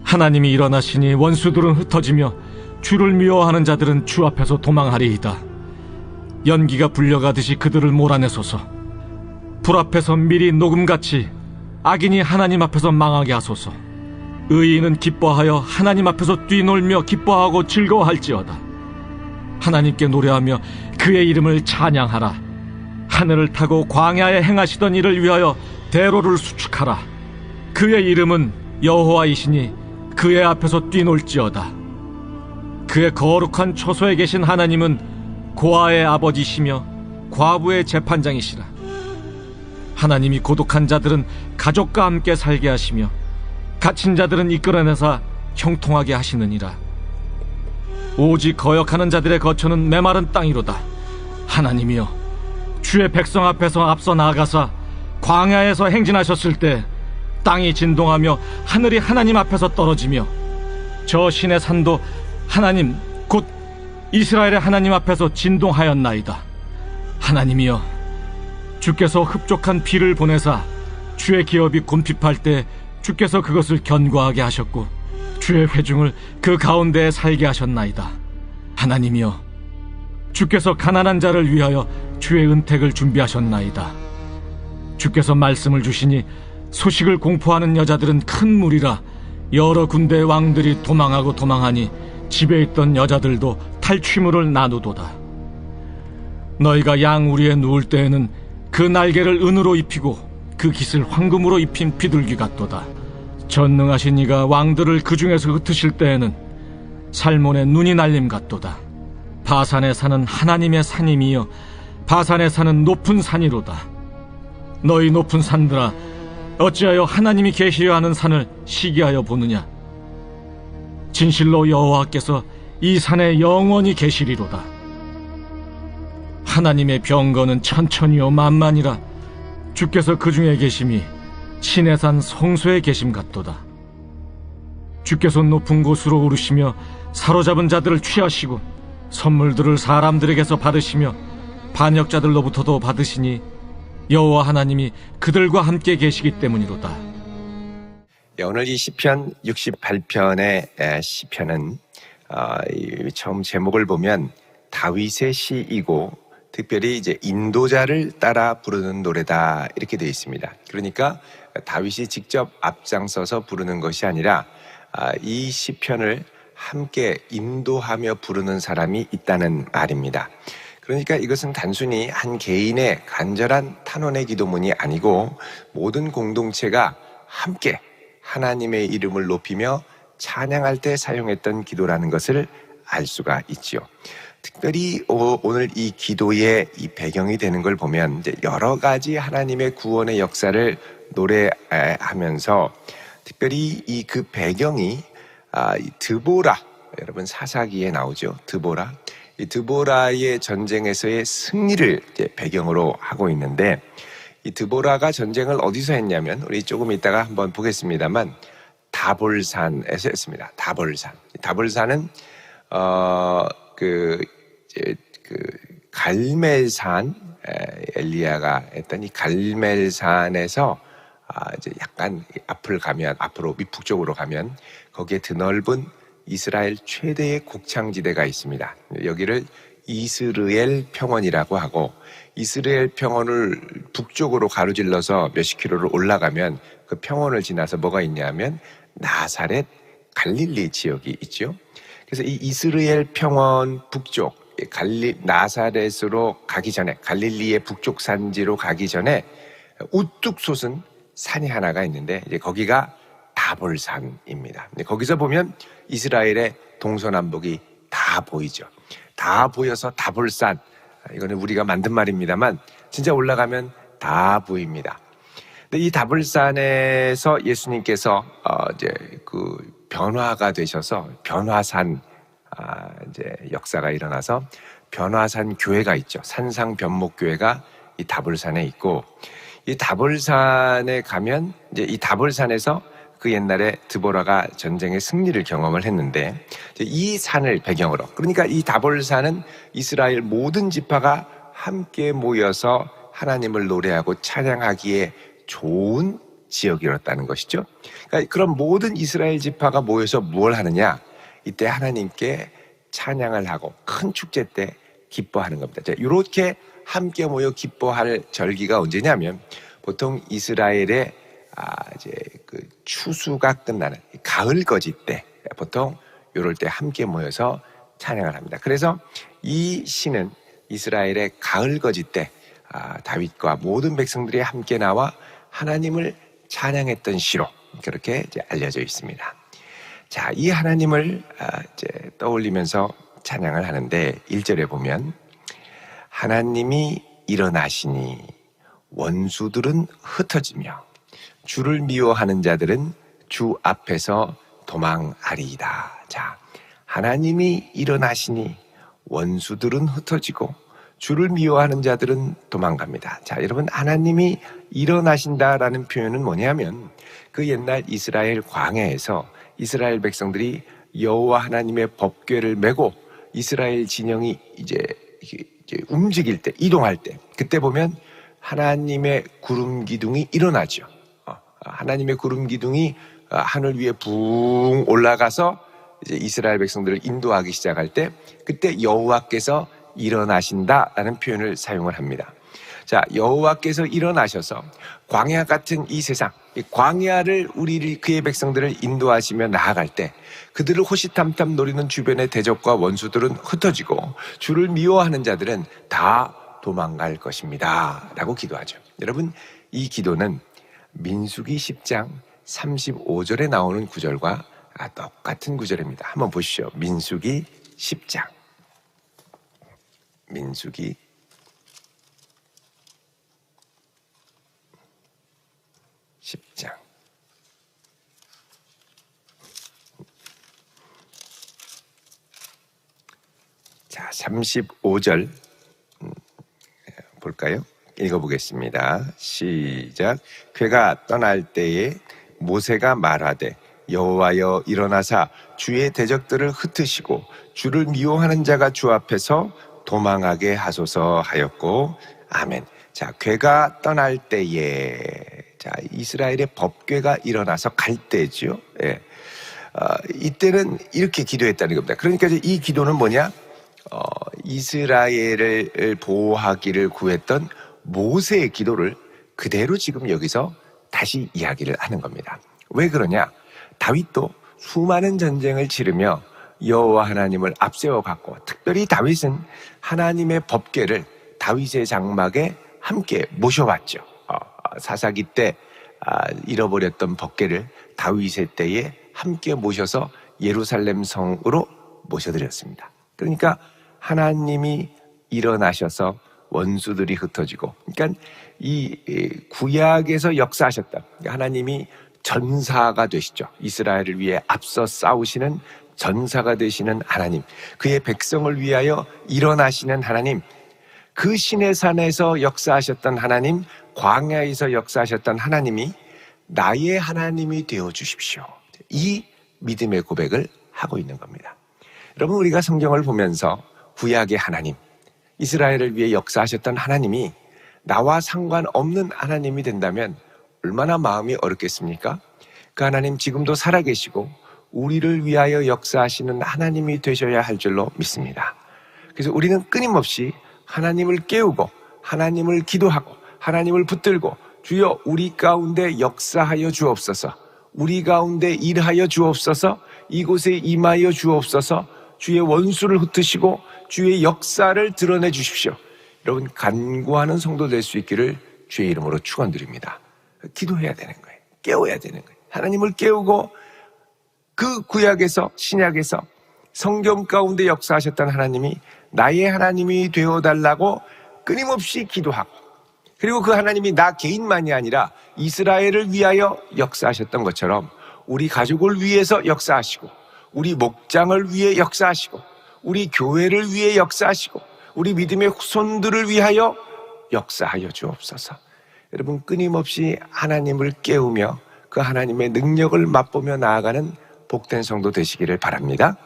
하나님이 일어나시니 원수들은 흩어지며 주를 미워하는 자들은 주 앞에서 도망하리이다. 연기가 불려가듯이 그들을 몰아내소서. 불 앞에서 미리 녹음같이 악인이 하나님 앞에서 망하게 하소서. 의인은 기뻐하여 하나님 앞에서 뛰놀며 기뻐하고 즐거워할지어다. 하나님께 노래하며 그의 이름을 찬양하라. 하늘을 타고 광야에 행하시던 일을 위하여 대로를 수축하라. 그의 이름은 여호와이시니 그의 앞에서 뛰놀지어다. 그의 거룩한 초소에 계신 하나님은 고아의 아버지시며 과부의 재판장이시라. 하나님이 고독한 자들은 가족과 함께 살게 하시며 갇힌 자들은 이끌어내사 형통하게 하시느니라. 오직 거역하는 자들의 거처는 메마른 땅이로다. 하나님이여, 주의 백성 앞에서 앞서 나아가사 광야에서 행진하셨을 때 땅이 진동하며 하늘이 하나님 앞에서 떨어지며 저 신의 산도 하나님 곧 이스라엘의 하나님 앞에서 진동하였나이다. 하나님이여, 주께서 흡족한 비를 보내사 주의 기업이 곤핍할 때 주께서 그것을 견고하게 하셨고 주의 회중을 그 가운데에 살게 하셨나이다. 하나님이여, 주께서 가난한 자를 위하여 주의 은택을 준비하셨나이다. 주께서 말씀을 주시니 소식을 공포하는 여자들은 큰 무리라. 여러 군대의 왕들이 도망하고 도망하니 집에 있던 여자들도 탈취물을 나누도다. 너희가 양 우리에 누울 때에는 그 날개를 은으로 입히고 그 깃을 황금으로 입힌 비둘기 같도다. 전능하신 이가 왕들을 그 중에서 흩으실 때에는 살몬의 눈이 날림 같도다. 바산에 사는 하나님의 산임이여, 바산에 사는 높은 산이로다. 너희 높은 산들아, 어찌하여 하나님이 계시려 하는 산을 시기하여 보느냐? 진실로 여호와께서 이 산에 영원히 계시리로다. 하나님의 병거는 천천히요 만만이라. 주께서 그 중에 계심이 신의 산 성소에 계심 같도다. 주께서 높은 곳으로 오르시며 사로잡은 자들을 취하시고 선물들을 사람들에게서 받으시며 반역자들로부터도 받으시니 여호와 하나님이 그들과 함께 계시기 때문이로다. 오늘 이 시편 68편의 시편은 처음 제목을 보면 다윗의 시이고 특별히 이제 인도자를 따라 부르는 노래다 이렇게 되어 있습니다. 그러니까 다윗이 직접 앞장서서 부르는 것이 아니라 이 시편을 함께 인도하며 부르는 사람이 있다는 말입니다. 그러니까 이것은 단순히 한 개인의 간절한 탄원의 기도문이 아니고 모든 공동체가 함께 하나님의 이름을 높이며 찬양할 때 사용했던 기도라는 것을 알 수가 있죠. 특별히 오늘 이 기도의 이 배경이 되는 걸 보면 이제 여러 가지 하나님의 구원의 역사를 노래하면서 특별히 이 그 배경이 이 드보라, 여러분 사사기에 나오죠. 드보라. 이 드보라의 전쟁에서의 승리를 이제 배경으로 하고 있는데 이 드보라가 전쟁을 어디서 했냐면 우리 조금 이따가 한번 보겠습니다만 다볼산에서 했습니다. 다볼산. 다볼산은 갈멜산, 엘리야가 했던 이 갈멜산에서 이제 약간 앞으로 북쪽으로 가면 거기에 드넓은 이스라엘 최대의 곡창지대가 있습니다. 여기를 이스르엘 평원이라고 하고 이스라엘 평원을 북쪽으로 가로질러서 몇십 킬로를 올라가면 그 평원을 지나서 뭐가 있냐면 나사렛 갈릴리 지역이 있죠. 그래서 이 이스라엘 평원 북쪽 나사렛으로 가기 전에 갈릴리의 북쪽 산지로 가기 전에 우뚝 솟은 산이 하나가 있는데 이제 거기가 다볼산입니다. 거기서 보면 이스라엘의 동서남북이 다 보이죠. 다 보여서 다볼산, 이거는 우리가 만든 말입니다만 진짜 올라가면 다 보입니다. 근데 이 다볼산에서 예수님께서 이제 그 변화가 되셔서 변화산 이제 역사가 일어나서 변화산 교회가 있죠. 산상 변목교회가 이 다볼산에 있고 이 다볼산에 가면 이제 이 다볼산에서 그 옛날에 드보라가 전쟁의 승리를 경험을 했는데 이 산을 배경으로 그러니까 이 다볼산은 이스라엘 모든 지파가 함께 모여서 하나님을 노래하고 찬양하기에 좋은 지역이었다는 것이죠. 그러니까 그런 모든 이스라엘 지파가 모여서 뭘 하느냐? 이때 하나님께 찬양을 하고 큰 축제 때 기뻐하는 겁니다. 이렇게 함께 모여 기뻐할 절기가 언제냐면 보통 이스라엘의 이제 그 추수가 끝나는 가을 거지 때 보통 이럴 때 함께 모여서 찬양을 합니다. 그래서 이 시는 이스라엘의 가을 거지 때 다윗과 모든 백성들이 함께 나와 하나님을 찬양했던 시로 그렇게 이제 알려져 있습니다. 자, 이 하나님을 이제 떠올리면서 찬양을 하는데 1절에 보면 하나님이 일어나시니 원수들은 흩어지며 주를 미워하는 자들은 주 앞에서 도망하리이다. 자, 하나님이 일어나시니 원수들은 흩어지고 주를 미워하는 자들은 도망갑니다. 자, 여러분, 하나님이 일어나신다라는 표현은 뭐냐면 그 옛날 이스라엘 광야에서 이스라엘 백성들이 여호와 하나님의 법궤를 메고 이스라엘 진영이 이제 움직일 때, 이동할 때, 그때 보면 하나님의 구름 기둥이 일어나죠. 하나님의 구름 기둥이 하늘 위에 붕 올라가서 이제 이스라엘 백성들을 인도하기 시작할 때, 그때 여호와께서 일어나신다라는 표현을 사용을 합니다. 자, 여호와께서 일어나셔서 광야 같은 이 세상, 이 광야를 그의 백성들을 인도하시며 나아갈 때 그들을 호시탐탐 노리는 주변의 대적과 원수들은 흩어지고 주를 미워하는 자들은 다 도망갈 것입니다 라고 기도하죠. 여러분, 이 기도는 민수기 10장 35절에 나오는 구절과 똑같은 구절입니다. 한번 보시죠. 민수기 10장. 민수기 10장. 자, 35절 볼까요? 읽어보겠습니다. 시작. 그가 떠날 때에 모세가 말하되 여호와여 일어나사 주의 대적들을 흩으시고 주를 미워하는 자가 주 앞에서 도망하게 하소서 하였고 아멘. 자, 궤가 떠날 때에, 자, 이스라엘의 법궤가 일어나서 갈 때죠. 예. 이때는 이렇게 기도했다는 겁니다. 그러니까 이 기도는 뭐냐? 이스라엘을 보호하기를 구했던 모세의 기도를 그대로 지금 여기서 다시 이야기를 하는 겁니다. 왜 그러냐? 다윗도 수많은 전쟁을 치르며 여호와 하나님을 앞세워 갔고, 특별히 다윗은 하나님의 법궤를 다윗의 장막에 함께 모셔왔죠. 사사기 때 잃어버렸던 법궤를 다윗의 때에 함께 모셔서 예루살렘 성으로 모셔드렸습니다. 그러니까 하나님이 일어나셔서 원수들이 흩어지고, 그러니까 이 구약에서 역사하셨다. 하나님이 전사가 되시죠. 이스라엘을 위해 앞서 싸우시는 전사가 되시는 하나님, 그의 백성을 위하여 일어나시는 하나님, 그 시내산에서 역사하셨던 하나님, 광야에서 역사하셨던 하나님이 나의 하나님이 되어 주십시오. 이 믿음의 고백을 하고 있는 겁니다. 여러분, 우리가 성경을 보면서 구약의 하나님, 이스라엘을 위해 역사하셨던 하나님이 나와 상관없는 하나님이 된다면 얼마나 마음이 어렵겠습니까? 그 하나님 지금도 살아계시고 우리를 위하여 역사하시는 하나님이 되셔야 할 줄로 믿습니다. 그래서 우리는 끊임없이 하나님을 깨우고 하나님을 기도하고 하나님을 붙들고 주여 우리 가운데 역사하여 주옵소서, 우리 가운데 일하여 주옵소서, 이곳에 임하여 주옵소서, 주의 원수를 흩으시고 주의 역사를 드러내 주십시오. 여러분, 간구하는 성도 될 수 있기를 주의 이름으로 축원드립니다. 기도해야 되는 거예요. 깨워야 되는 거예요. 하나님을 깨우고 그 구약에서 신약에서 성경 가운데 역사하셨던 하나님이 나의 하나님이 되어달라고 끊임없이 기도하고, 그리고 그 하나님이 나 개인만이 아니라 이스라엘을 위하여 역사하셨던 것처럼 우리 가족을 위해서 역사하시고, 우리 목장을 위해 역사하시고, 우리 교회를 위해 역사하시고, 우리 믿음의 후손들을 위하여 역사하여 주옵소서. 여러분, 끊임없이 하나님을 깨우며 그 하나님의 능력을 맛보며 나아가는 복된 성도 되시기를 바랍니다.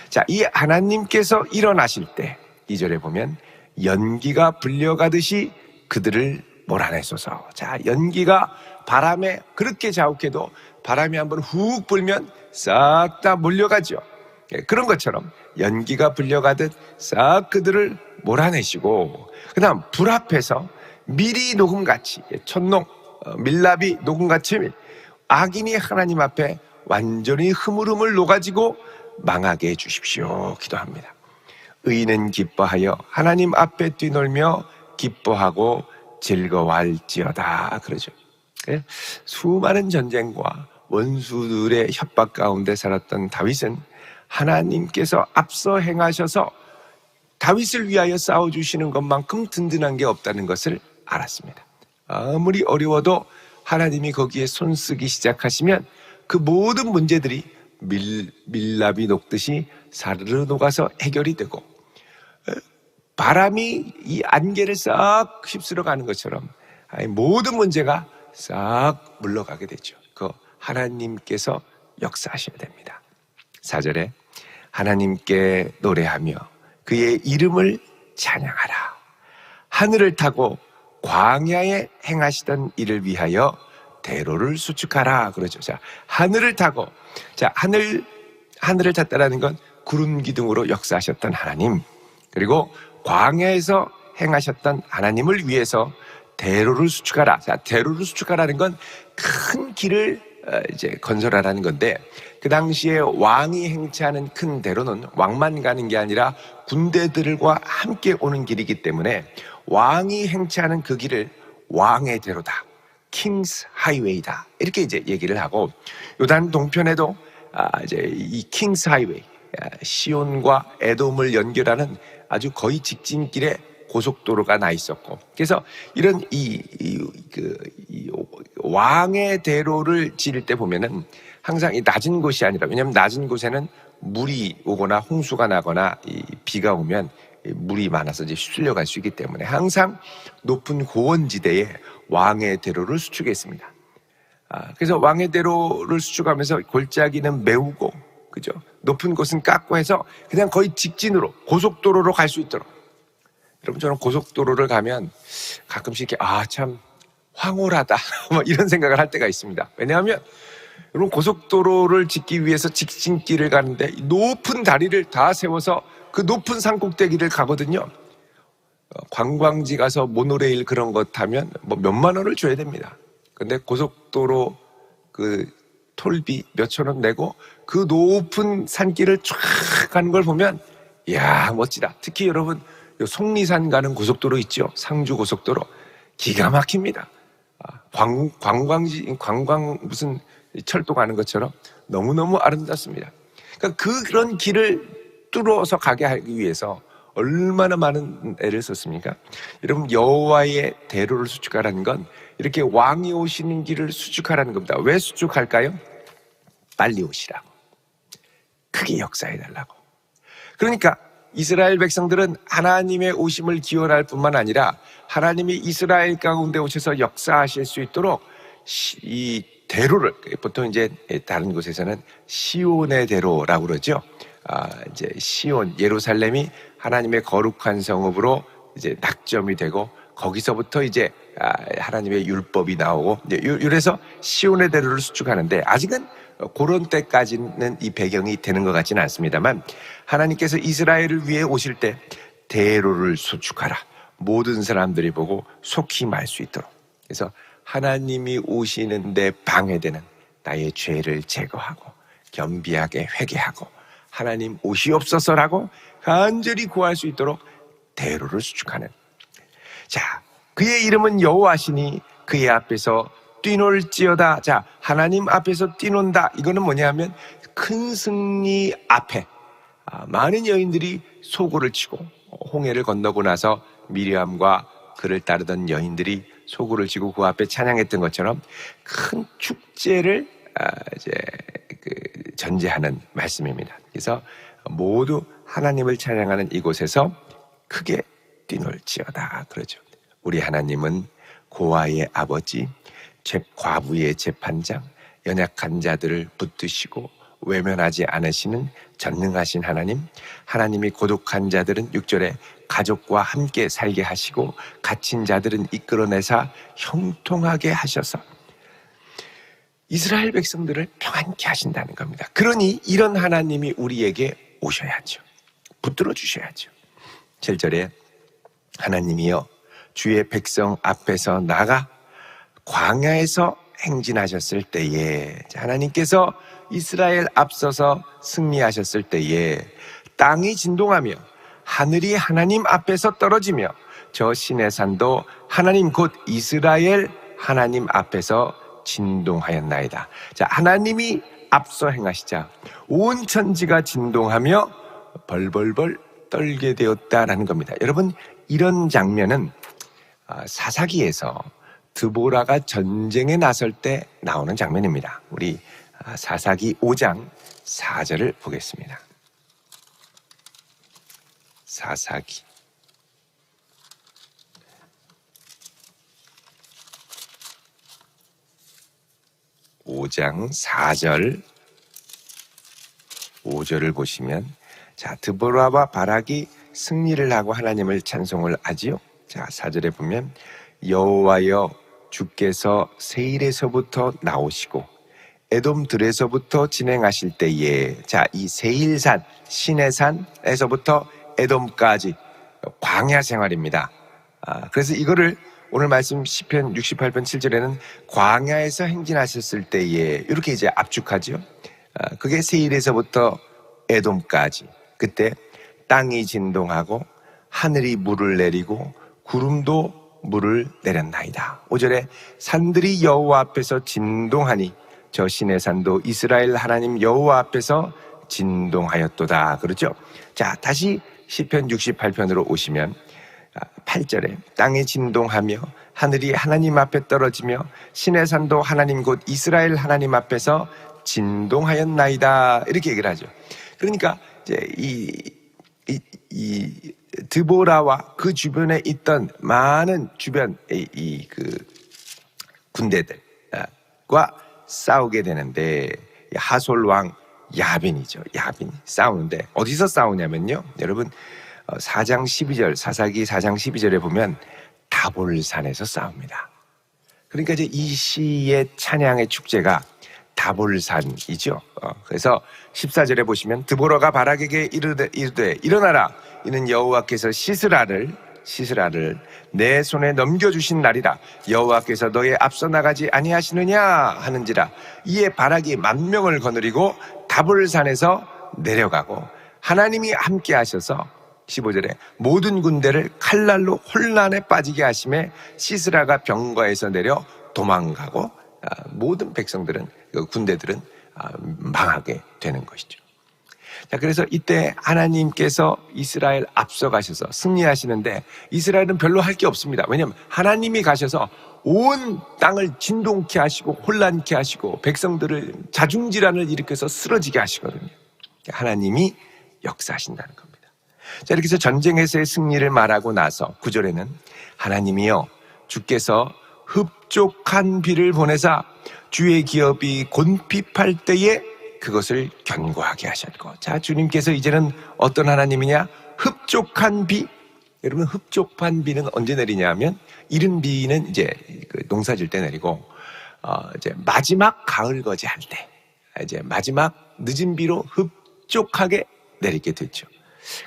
자, 이 하나님께서 일어나실 때 2절에 보면 연기가 불려가듯이 그들을 몰아내소서. 자, 연기가 바람에 그렇게 자욱해도 바람이 한번 훅 불면 싹 다 몰려가죠. 그런 것처럼 연기가 불려가듯 싹 그들을 몰아내시고, 그 다음 불 앞에서 밀이 녹음같이, 촛농 밀랍이 녹음같이 악인이 하나님 앞에 완전히 흐물흐물 녹아지고 망하게 해주십시오 기도합니다. 의인은 기뻐하여 하나님 앞에 뛰놀며 기뻐하고 즐거워할지어다 그러죠. 수많은 전쟁과 원수들의 협박 가운데 살았던 다윗은 하나님께서 앞서 행하셔서 다윗을 위하여 싸워주시는 것만큼 든든한 게 없다는 것을 알았습니다. 아무리 어려워도 하나님이 거기에 손쓰기 시작하시면 그 모든 문제들이 밀랍이 녹듯이 사르르 녹아서 해결이 되고, 바람이 이 안개를 싹 휩쓸어 가는 것처럼 모든 문제가 싹 물러가게 되죠. 그 하나님께서 역사하셔야 됩니다. 4절에 하나님께 노래하며 그의 이름을 찬양하라. 하늘을 타고 광야에 행하시던 일을 위하여 대로를 수축하라 그러죠. 자, 하늘을 타고, 자, 하늘을 탔다라는 건 구름 기둥으로 역사하셨던 하나님, 그리고 광야에서 행하셨던 하나님을 위해서 대로를 수축하라. 자, 대로를 수축하라는 건 큰 길을 이제 건설하라는 건데, 그 당시에 왕이 행차하는 큰 대로는 왕만 가는 게 아니라 군대들과 함께 오는 길이기 때문에 왕이 행차하는 그 길을 왕의 대로다, 킹스 하이웨이다, 이렇게 이제 얘기를 하고, 요단 동편에도 이제 이 킹스 하이웨이, 시온과 에돔을 연결하는 아주 거의 직진길에 고속도로가 나 있었고, 그래서 이런 왕의 대로를 지을 때 보면은 항상 이 낮은 곳이 아니라, 왜냐하면 낮은 곳에는 물이 오거나 홍수가 나거나 비가 오면 물이 많아서 이제 휩쓸려갈 수 있기 때문에 항상 높은 고원지대에 왕의 대로를 수축했습니다. 그래서 왕의 대로를 수축하면서 골짜기는 메우고, 그죠? 높은 곳은 깎고 해서 그냥 거의 직진으로 고속도로로 갈 수 있도록. 여러분, 저는 고속도로를 가면 가끔씩 이렇게 참 황홀하다 뭐 이런 생각을 할 때가 있습니다. 왜냐하면 여러분, 고속도로를 짓기 위해서 직진길을 가는데 높은 다리를 다 세워서 그 높은 산꼭대기를 가거든요. 관광지 가서 모노레일 그런 거 타면 뭐 몇만 원을 줘야 됩니다. 근데 고속도로 그 톨비 몇천 원 내고 그 높은 산길을 쫙 가는 걸 보면, 이야, 멋지다. 특히 여러분, 속리산 가는 고속도로 있죠. 상주 고속도로 기가 막힙니다. 관광 무슨 철도 가는 것처럼 너무너무 아름답습니다. 그러니까 그런 길을 뚫어서 가게 하기 위해서 얼마나 많은 애를 썼습니까? 여러분, 여호와의 대로를 수축하라는 건 이렇게 왕이 오시는 길을 수축하라는 겁니다. 왜 수축할까요? 빨리 오시라고, 크게 역사해달라고. 그러니까 이스라엘 백성들은 하나님의 오심을 기원할 뿐만 아니라 하나님이 이스라엘 가운데 오셔서 역사하실 수 있도록 이 대로를, 보통 이제 다른 곳에서는 시온의 대로라고 그러죠. 이제 시온, 예루살렘이 하나님의 거룩한 성읍으로 이제 낙점이 되고, 거기서부터 이제 하나님의 율법이 나오고, 이래서 시온의 대로를 수축하는데, 아직은 그런 때까지는 이 배경이 되는 것 같지는 않습니다만, 하나님께서 이스라엘을 위해 오실 때 대로를 수축하라, 모든 사람들이 보고 속히 말 수 있도록. 그래서 하나님이 오시는데 방해되는 나의 죄를 제거하고 겸비하게 회개하고 하나님 오시옵소서라고 간절히 구할 수 있도록 대로를 수축하는, 자, 그의 이름은 여호와시니 그의 앞에서 뛰놀지어다. 자, 하나님 앞에서 뛰논다. 이거는 뭐냐면 큰 승리 앞에 많은 여인들이 소고를 치고, 홍해를 건너고 나서 미리암과 그를 따르던 여인들이 소고를 치고 그 앞에 찬양했던 것처럼 큰 축제를 이제 전제하는 말씀입니다. 그래서 모두 하나님을 찬양하는 이곳에서 크게 뛰놀지어다 그러죠. 우리 하나님은 고아의 아버지, 과부의 재판장, 연약한 자들을 붙드시고 외면하지 않으시는 전능하신 하나님, 하나님이 고독한 자들은 6절에 가족과 함께 살게 하시고 갇힌 자들은 이끌어내사 형통하게 하셔서, 이스라엘 백성들을 평안케 하신다는 겁니다. 그러니 이런 하나님이 우리에게 오셔야죠. 붙들어 주셔야죠. 7절에 하나님이여 주의 백성 앞에서 나가 광야에서 행진하셨을 때에, 하나님께서 이스라엘 앞서서 승리하셨을 때에 땅이 진동하며 하늘이 하나님 앞에서 떨어지며 저 시내산도 하나님 곧 이스라엘 하나님 앞에서 진동하였나이다. 자, 하나님이 앞서 행하시자 온 천지가 진동하며 벌벌벌 떨게 되었다라는 겁니다. 여러분, 이런 장면은 사사기에서 드보라가 전쟁에 나설 때 나오는 장면입니다. 우리 사사기 5장 4절을 보겠습니다. 사사기 5장 4절 5절을 보시면, 자, 드보라와 바락이 승리를 하고 하나님을 찬송을 하지요. 자, 4절에 보면 여호와여 주께서 세일에서부터 나오시고 에돔들에서부터 진행하실 때에, 자, 이 세일산 시내산에서부터 에돔까지 광야 생활입니다. 그래서 이거를 오늘 말씀 시편 68편 7절에는 광야에서 행진하셨을 때에 이렇게 이제 압축하죠. 그게 세일에서부터 에돔까지, 그때 땅이 진동하고 하늘이 물을 내리고 구름도 물을 내렸나이다. 5절에 산들이 여호와 앞에서 진동하니 저 시내산도 이스라엘 하나님 여호와 앞에서 진동하였도다. 그렇죠? 자, 다시 시편 68편으로 오시면 8절에 땅이 진동하며 하늘이 하나님 앞에 떨어지며 시내산도 하나님 곧 이스라엘 하나님 앞에서 진동하였나이다. 이렇게 얘기를 하죠. 그러니까 이제 이 드보라와 그 주변에 있던 많은 주변 그 군대들과 싸우게 되는데, 하솔 왕 야빈이죠. 야빈이 싸우는데 어디서 싸우냐면요, 여러분 4장 12절 사사기 4장 12절에 보면 다볼산에서 싸웁니다. 그러니까 이제 이 시의 찬양의 축제가 다볼산이죠. 그래서 14절에 보시면 드보라가 바락에게 이르되 일어나라, 이는 여호와께서 시스라를 내 손에 넘겨주신 날이라. 여호와께서 너의 앞서 나가지 아니하시느냐 하는지라. 이에 바락이 만명을 거느리고 다볼산에서 내려가고 하나님이 함께 하셔서 15절에 모든 군대를 칼날로 혼란에 빠지게 하심에 시스라가 병거에서 내려 도망가고 모든 백성들은, 군대들은 망하게 되는 것이죠. 자, 그래서 이때 하나님께서 이스라엘 앞서 가셔서 승리하시는데 이스라엘은 별로 할 게 없습니다. 왜냐하면 하나님이 가셔서 온 땅을 진동케 하시고 혼란케 하시고 백성들을 자중질환을 일으켜서 쓰러지게 하시거든요. 하나님이 역사하신다는 겁니다. 자, 이렇게 해서 전쟁에서의 승리를 말하고 나서 9절에는 하나님이여 주께서 흡족한 비를 보내사 주의 기업이 곤핍할 때에 그것을 견고하게 하셨고, 자, 주님께서 이제는 어떤 하나님이냐? 흡족한 비. 여러분, 흡족한 비는 언제 내리냐면, 이른 비는 이제 농사 질 때 내리고, 이제 마지막 가을 거지 할 때, 이제 마지막 늦은 비로 흡족하게 내리게 됐죠.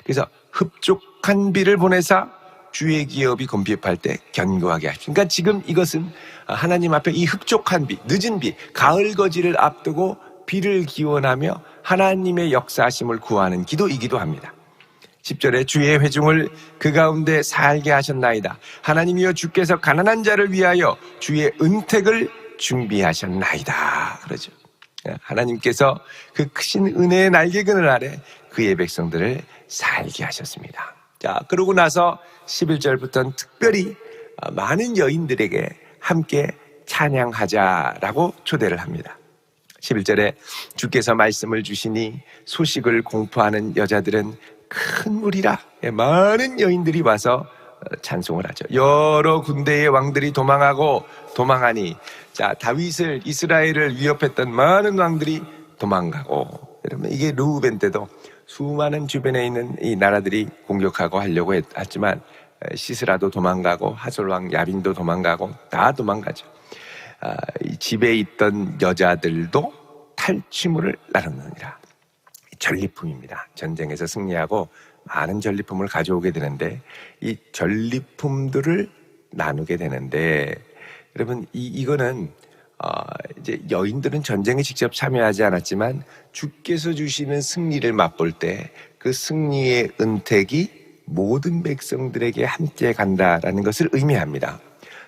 그래서 흡족한 비를 보내사 주의 기업이 곤핍할 때 견고하게 하십니다. 그러니까 지금 이것은 하나님 앞에 이 흡족한 비, 늦은 비, 가을 거지를 앞두고 비를 기원하며 하나님의 역사하심을 구하는 기도이기도 합니다. 10절에 주의 회중을 그 가운데 살게 하셨나이다. 하나님이여 주께서 가난한 자를 위하여 주의 은택을 준비하셨나이다. 그러죠. 하나님께서 그 크신 은혜의 날개그늘 아래 그의 백성들을 살게 하셨습니다. 자, 그러고 나서 11절부터는 특별히 많은 여인들에게 함께 찬양하자라고 초대를 합니다. 11절에 주께서 말씀을 주시니 소식을 공포하는 여자들은 큰 무리라. 많은 여인들이 와서 찬송을 하죠. 여러 군대의 왕들이 도망하니, 자, 다윗을, 이스라엘을 위협했던 많은 왕들이 도망가고, 여러분, 이게 르우벤 때도 수많은 주변에 있는 이 나라들이 공격하고 하려고 했지만 시스라도 도망가고 하솔왕 야빈도 도망가고 다 도망가죠. 이 집에 있던 여자들도 탈취물을 나누느니라. 전리품입니다. 전쟁에서 승리하고 많은 전리품을 가져오게 되는데 이 전리품들을 나누게 되는데, 여러분 이거는 이제 여인들은 전쟁에 직접 참여하지 않았지만 주께서 주시는 승리를 맛볼 때 그 승리의 은택이 모든 백성들에게 함께 간다라는 것을 의미합니다.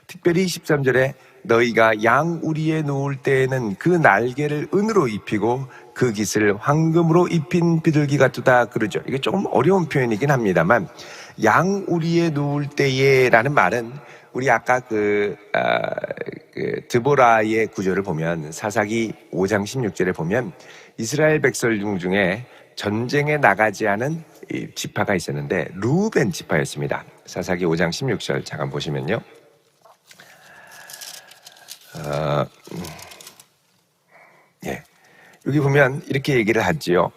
특별히 13절에 너희가 양 우리에 누울 때에는 그 날개를 은으로 입히고 그 깃을 황금으로 입힌 비둘기 같도다 그러죠. 이게 조금 어려운 표현이긴 합니다만, 양 우리에 누울 때에라는 말은 우리 아까 그 드보라의 구절을 보면, 사사기 5장 16절에 보면 이스라엘 백성 중에 전쟁에 나가지 않은 지파가 있었는데 루벤 지파였습니다. 사사기 5장 16절 잠깐 보시면요. 여기 보면 이렇게 얘기를 하지요.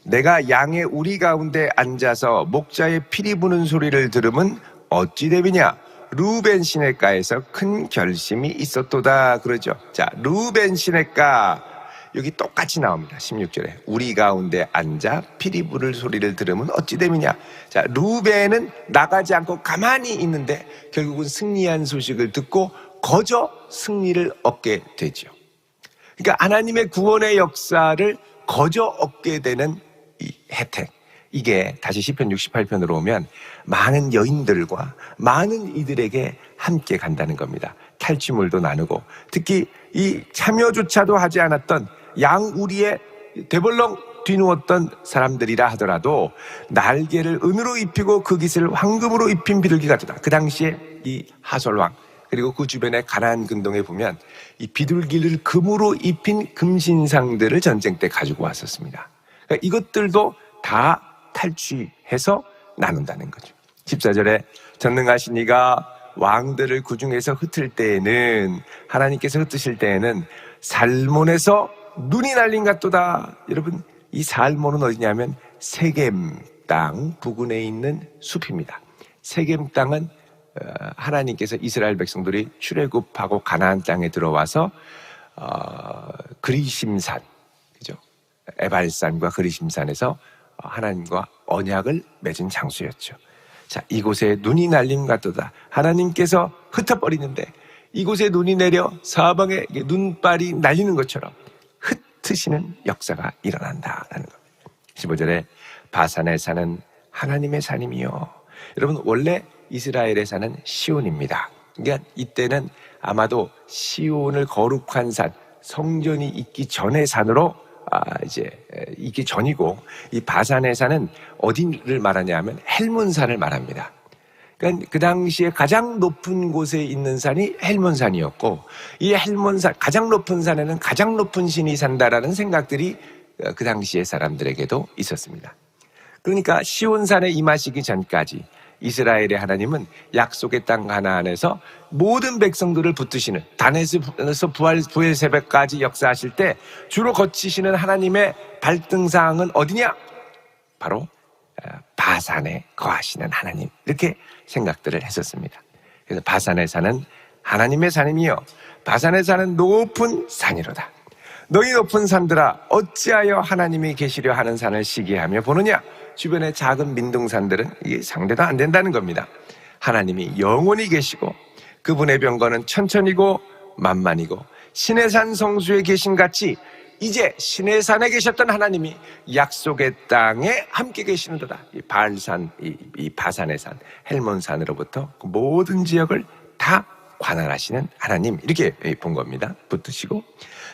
내가 양의 우리 가운데 앉아서 목자의 피리 부는 소리를 들으면 어찌 되느냐? 루벤 시냇가에서 큰 결심이 있었도다 그러죠. 자, 루벤 시냇가 여기 똑같이 나옵니다. 16절에 우리 가운데 앉아 피리 부를 소리를 들으면 어찌 됨이냐. 자, 루벤은 나가지 않고 가만히 있는데 결국은 승리한 소식을 듣고 거저 승리를 얻게 되죠. 그러니까 하나님의 구원의 역사를 거저 얻게 되는 이 혜택, 이게 다시 시편 68편으로 오면 많은 여인들과 많은 이들에게 함께 간다는 겁니다. 탈취물도 나누고, 특히 이 참여조차도 하지 않았던 양우리에 대벌렁 뒤누웠던 사람들이라 하더라도 날개를 은으로 입히고 그 깃을 황금으로 입힌 비둘기 같다. 그 당시에 이 하솔왕 그리고 그 주변의 가나안 근동에 보면 이 비둘기를 금으로 입힌 금신상들을 전쟁 때 가지고 왔었습니다. 그러니까 이것들도 다 탈취해서 나눈다는 거죠. 14절에 전능하신 이가 왕들을 그 중에서 흩을 때에는, 하나님께서 흩으실 때에는 살몬에서 눈이 날린 같도다. 여러분, 이 살몬은 어디냐면 세겜 땅 부근에 있는 숲입니다. 세겜 땅은 하나님께서 이스라엘 백성들이 출애굽하고 가나안 땅에 들어와서 그리심산, 그죠? 에발산과 그리심산에서 하나님과 언약을 맺은 장소였죠. 자, 이곳에 눈이 날림 같도다. 하나님께서 흩어버리는데 이곳에 눈이 내려 사방에 눈발이 날리는 것처럼 흩으시는 역사가 일어난다라는 겁니다. 15절에 바산에 사는 하나님의 산이며, 여러분 원래 이스라엘의 산은 시온입니다. 그러니까 이때는 아마도 시온을 거룩한 산, 성전이 있기 전의 산으로 이제 있기 전이고, 이 바산의 산은 어디를 말하냐면 헬몬산을 말합니다. 그러니까 그 당시에 가장 높은 곳에 있는 산이 헬몬산이었고, 이 헬몬산 가장 높은 산에는 가장 높은 신이 산다라는 생각들이 그 당시의 사람들에게도 있었습니다. 그러니까 시온산에 임하시기 전까지 이스라엘의 하나님은 약속의 땅 가나안에서 모든 백성들을 붙드시는, 단에서 부활 새벽까지 역사하실 때 주로 거치시는 하나님의 발등상은 어디냐? 바로 바산에 거하시는 하나님, 이렇게 생각들을 했었습니다. 그래서 바산에 사는 하나님의 산이며 바산에 사는 높은 산이로다. 너희 높은 산들아 어찌하여 하나님이 계시려 하는 산을 시기하며 보느냐? 주변의 작은 민둥산들은 이게 상대도 안 된다는 겁니다. 하나님이 영원히 계시고 그분의 병거는 천천히고 만만이고 신의 산 성수에 계신 같이 이제 신의 산에 계셨던 하나님이 약속의 땅에 함께 계시는도다. 이 바알산, 이 바산의 산, 헬몬산으로부터 그 모든 지역을 다 관할하시는 하나님, 이렇게 본 겁니다. 붙드시고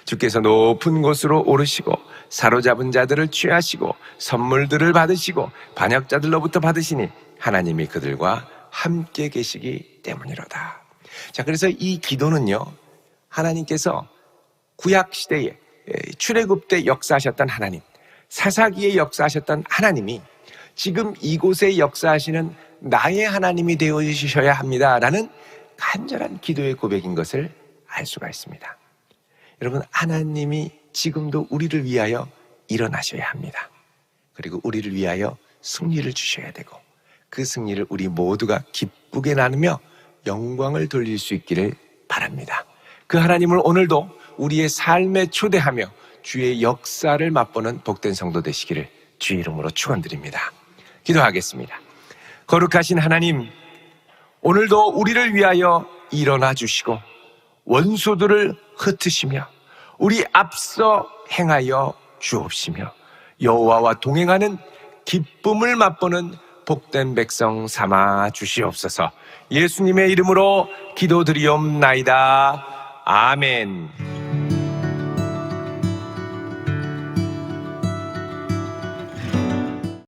주께서 높은 곳으로 오르시고 사로잡은 자들을 취하시고 선물들을 받으시고 반역자들로부터 받으시니 하나님이 그들과 함께 계시기 때문이로다. 자, 그래서 이 기도는요, 하나님께서 구약시대에 출애굽 때 역사하셨던 하나님, 사사기에 역사하셨던 하나님이 지금 이곳에 역사하시는 나의 하나님이 되어주셔야 합니다라는 간절한 기도의 고백인 것을 알 수가 있습니다. 여러분, 하나님이 지금도 우리를 위하여 일어나셔야 합니다. 그리고 우리를 위하여 승리를 주셔야 되고, 그 승리를 우리 모두가 기쁘게 나누며 영광을 돌릴 수 있기를 바랍니다. 그 하나님을 오늘도 우리의 삶에 초대하며 주의 역사를 맛보는 복된 성도 되시기를 주의 이름으로 축원드립니다. 기도하겠습니다. 거룩하신 하나님, 오늘도 우리를 위하여 일어나 주시고 원수들을 흩으시며 우리 앞서 행하여 주옵시며 여호와와 동행하는 기쁨을 맛보는 복된 백성 삼아 주시옵소서. 예수님의 이름으로 기도드리옵나이다. 아멘.